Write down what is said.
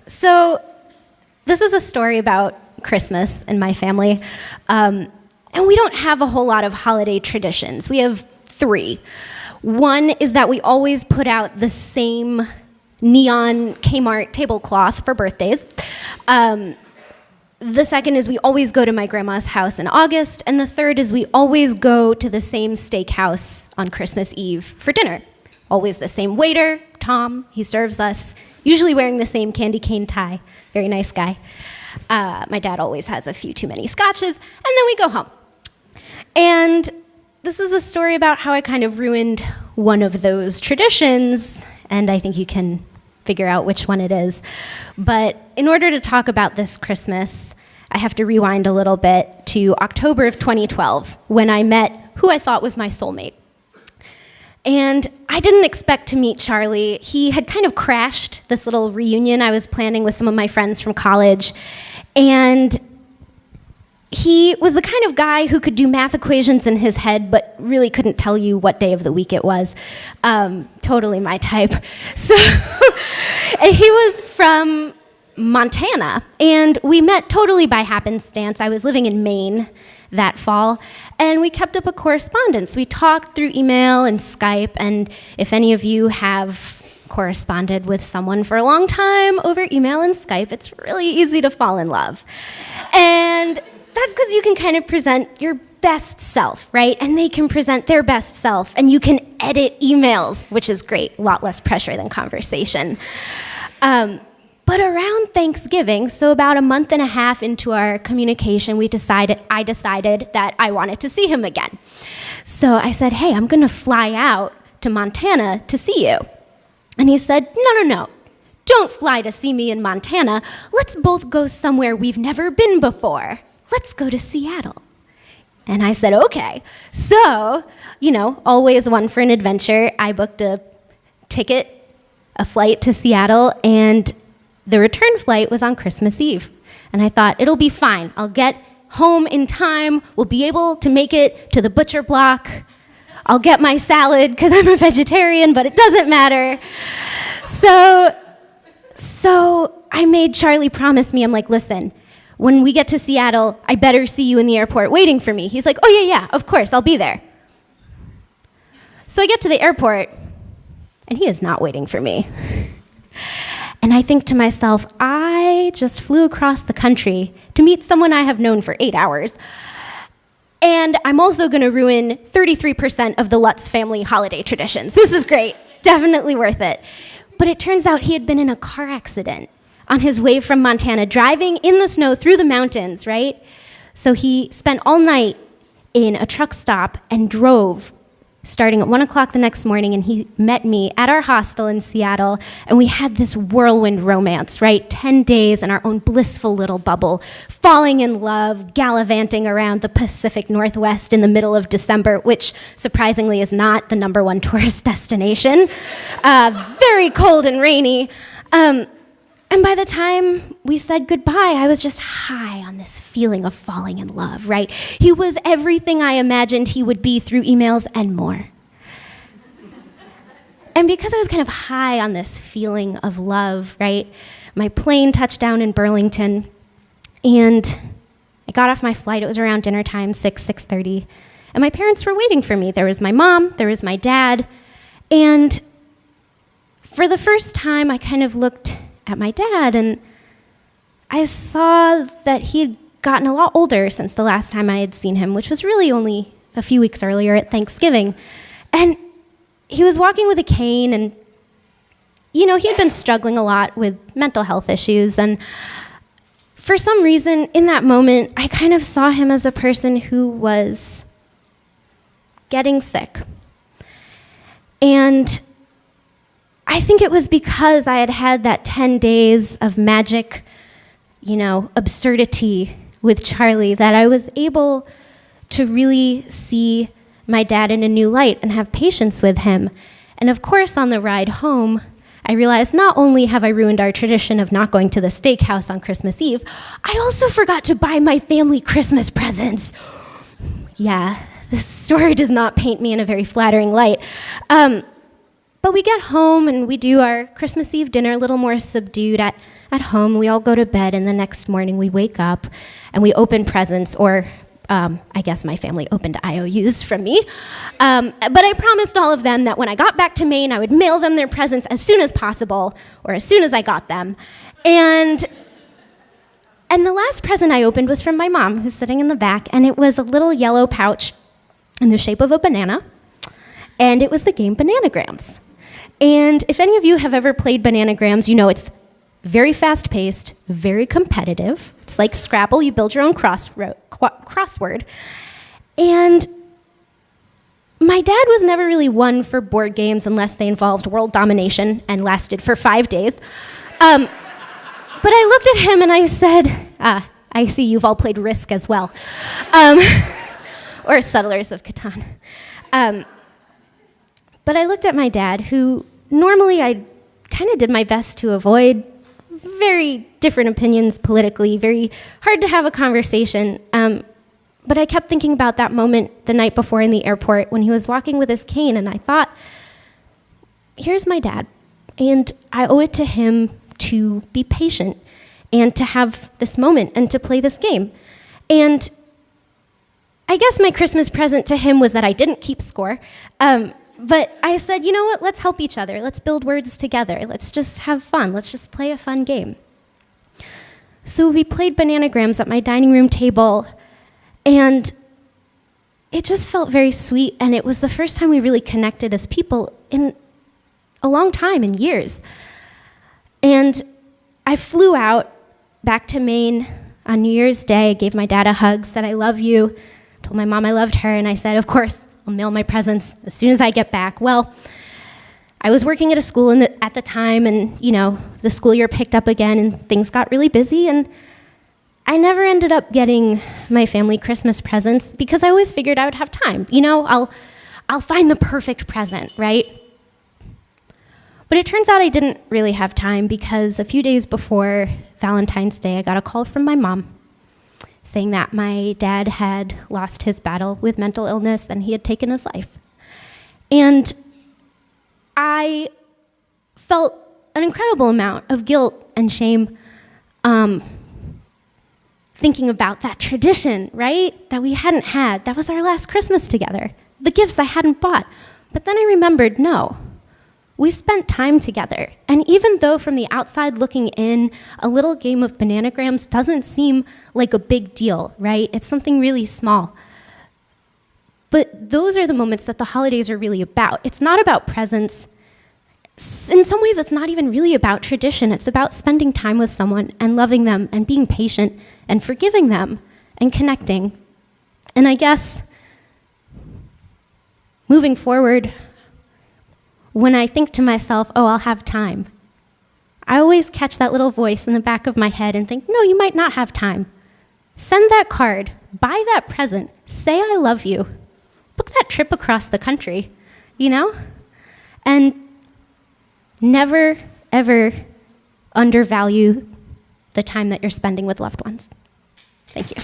So this is a story about Christmas in my family. And we don't have a whole lot of holiday traditions. We have 3. One is that we always put out the same neon Kmart tablecloth for birthdays. The second is we always go to my grandma's house in August. And the third is we always go to the same steakhouse on Christmas Eve for dinner. Always the same waiter, Tom, he serves us, usually wearing the same candy cane tie. Very nice guy. My dad always has a few too many scotches, and then we go home. And this is a story about how I kind of ruined one of those traditions, and I think you can figure out which one it is. But in order to talk about this Christmas, I have to rewind a little bit to October of 2012, when I met who I thought was my soulmate. And I didn't expect to meet Charlie. He had kind of crashed this little reunion I was planning with some of my friends from college. And he was the kind of guy who could do math equations in his head, but really couldn't tell you what day of the week it was. Totally my type. So he was from Montana, and we met totally by happenstance. I was living in Maine that fall, and we kept up a correspondence. We talked through email and Skype, and if any of you have corresponded with someone for a long time over email and Skype, it's really easy to fall in love. And that's because you can kind of present your best self, right? And they can present their best self, and you can edit emails, which is great, a lot less pressure than conversation. But around Thanksgiving, so about a month and a half into our communication, I decided that I wanted to see him again. So I said, hey, I'm gonna fly out to Montana to see you. And he said, no, don't fly to see me in Montana. Let's both go somewhere we've never been before. Let's go to Seattle. And I said, okay. So, always one for an adventure. I booked a flight to Seattle, and the return flight was on Christmas Eve. And I thought, it'll be fine. I'll get home in time. We'll be able to make it to the butcher block. I'll get my salad because I'm a vegetarian, but it doesn't matter. So I made Charlie promise me, I'm like, listen, when we get to Seattle, I better see you in the airport waiting for me. He's like, oh yeah, of course, I'll be there. So I get to the airport, and he is not waiting for me. And I think to myself, I just flew across the country to meet someone I have known for 8 hours. And I'm also going to ruin 33% of the Lutz family holiday traditions. This is great. Definitely worth it. But it turns out he had been in a car accident on his way from Montana, driving in the snow through the mountains, right? So he spent all night in a truck stop and drove starting at 1 o'clock the next morning, and he met me at our hostel in Seattle, and we had this whirlwind romance, right? 10 days in our own blissful little bubble, falling in love, gallivanting around the Pacific Northwest in the middle of December, which surprisingly is not the #1 tourist destination. Very cold and rainy. And by the time we said goodbye, I was just high on this feeling of falling in love, right? He was everything I imagined he would be through emails and more. And because I was kind of high on this feeling of love, right, my plane touched down in Burlington, and I got off my flight. It was around dinner time, 6:30, and my parents were waiting for me. There was my mom, there was my dad, and for the first time, I kind of looked at my dad, and I saw that he had gotten a lot older since the last time I had seen him, which was really only a few weeks earlier at Thanksgiving. And he was walking with a cane, and, he had been struggling a lot with mental health issues. And for some reason, in that moment, I kind of saw him as a person who was getting sick. And I think it was because I had had that 10 days of magic, absurdity with Charlie that I was able to really see my dad in a new light and have patience with him. And of course, on the ride home, I realized not only have I ruined our tradition of not going to the steakhouse on Christmas Eve, I also forgot to buy my family Christmas presents. Yeah, this story does not paint me in a very flattering light. But we get home and we do our Christmas Eve dinner a little more subdued at home. We all go to bed, and the next morning we wake up and we open presents, or I guess my family opened IOUs from me. But I promised all of them that when I got back to Maine, I would mail them their presents as soon as possible, or as soon as I got them. And the last present I opened was from my mom, who's sitting in the back, and it was a little yellow pouch in the shape of a banana, and it was the game Bananagrams. And if any of you have ever played Bananagrams, you know it's very fast-paced, very competitive. It's like Scrabble. You build your own crossword. And my dad was never really one for board games unless they involved world domination and lasted for 5 days. But I looked at him and I said, I see you've all played Risk as well. Or Settlers of Catan. But I looked at my dad, who normally I kind of did my best to avoid. Very different opinions politically, very hard to have a conversation. But I kept thinking about that moment the night before in the airport when he was walking with his cane, and I thought, here's my dad, and I owe it to him to be patient and to have this moment and to play this game. And I guess my Christmas present to him was that I didn't keep score. But I said, you know what, let's help each other. Let's build words together. Let's just have fun. Let's just play a fun game. So we played Bananagrams at my dining room table, and it just felt very sweet, and it was the first time we really connected as people in a long time, in years. And I flew out back to Maine on New Year's Day. I gave my dad a hug, said, I love you, told my mom I loved her, and I said, of course, I'll mail my presents as soon as I get back. Well, I was working at a school at the time, and the school year picked up again, and things got really busy, and I never ended up getting my family Christmas presents because I always figured I would have time. I'll find the perfect present, right? But it turns out I didn't really have time because a few days before Valentine's Day, I got a call from my mom saying that my dad had lost his battle with mental illness and he had taken his life. And I felt an incredible amount of guilt and shame thinking about that tradition, right, that we hadn't had. That was our last Christmas together, the gifts I hadn't bought. But then I remembered, no, we spent time together. And even though from the outside looking in, a little game of Bananagrams doesn't seem like a big deal, right? It's something really small. But those are the moments that the holidays are really about. It's not about presents. In some ways, it's not even really about tradition. It's about spending time with someone and loving them and being patient and forgiving them and connecting. And I guess moving forward, when I think to myself, oh, I'll have time, I always catch that little voice in the back of my head and think, no, you might not have time. Send that card, buy that present, say I love you, book that trip across the country, And never, ever undervalue the time that you're spending with loved ones. Thank you.